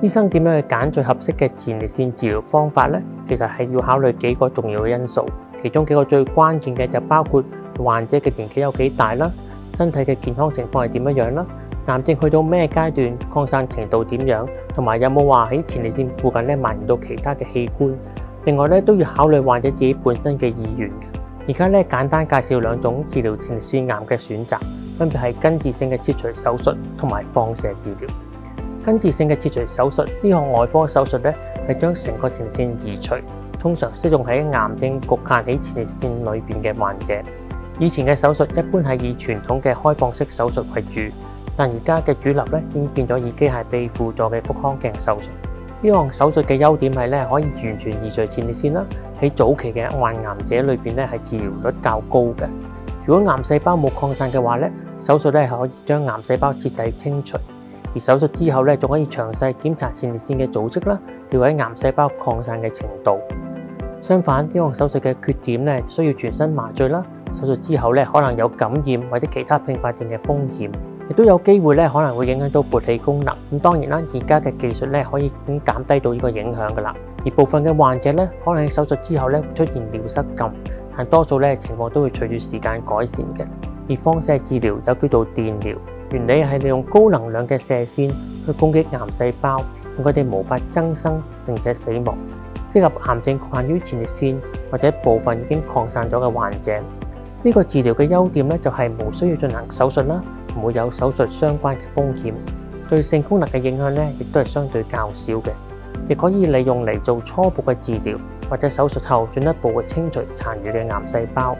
醫生點樣去揀最合適嘅前列腺治療方法呢？其實係要考慮幾個重要嘅因素，其中幾個最關鍵嘅就包括患者嘅年紀有幾大啦，身體嘅健康情況係點樣啦，癌症去到咩階段，擴散程度點樣，同埋有冇話喺前列腺附近蔓延到其他嘅器官。另外都要考慮患者自己本身嘅意願嘅。而家簡單介紹兩種治療前列腺癌嘅選擇，分別係根治性嘅切除手術同埋放射治療。根治性嘅切除手術呢項外科手術係將成個前列腺移除，通常適用喺癌症局限喺前列腺裏邊嘅患者。以前嘅手術一般係以傳統嘅開放式手術為主，但而家嘅主流已經變咗以機械臂輔助嘅腹腔鏡手術。呢項手術嘅優點係可以完全移除前列腺啦，喺早期嘅患癌者裏邊係治療率較高嘅。如果癌細胞冇擴散嘅話手術係可以將癌細胞徹底清除。而手術之後仲可以詳細檢查前列腺嘅組織啦，了解癌細胞擴散嘅程度。相反，呢項手術嘅缺點需要全身麻醉啦，手術之後可能有感染或者其他併發症嘅風險，亦都有機會可能會影響到勃起功能。咁當然啦，而家嘅技術可以已經減低到呢個影響㗎啦。而部分嘅患者可能喺手術之後會出現尿失禁，但多數情況都會隨住時間改善嘅。而放射治療又叫做電療。原理係利用高能量嘅射線去攻擊癌細胞，令佢哋無法增生並且死亡，適合癌症局限於前列腺或者部分已經擴散咗嘅患者。呢個治療嘅優點就係無需要進行手術啦，唔會有手術相關嘅風險，對性功能嘅影響亦都係相對較少嘅，亦可以利用嚟做初步嘅治療，或者手術後進一步嘅清除殘餘嘅癌細胞。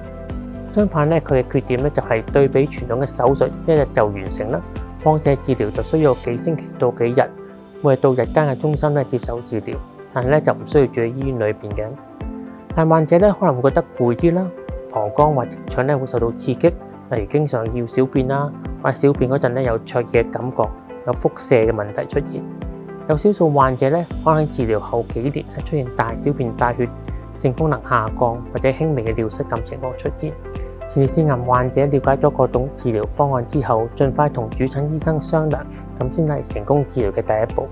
相反佢嘅缺點就係對比傳統嘅手術一日就完成啦，放射治療就需要幾星期到幾日，每日到日間嘅中心接受治療，但係就唔需要住喺醫院裏邊嘅。但患者可能會覺得攰啲啦，膀胱或直腸會受到刺激，例如經常要小便啦，或者小便嗰陣有灼熱嘅感覺，有腹瀉嘅問題出現。有少數患者可能喺治療後幾年出現大小便帶血、性功能下降或者輕微嘅尿失禁情況出現。前列腺癌患者了解咗各種治療方案之後，盡快同主診醫生商量，咁先係成功治療嘅第一步。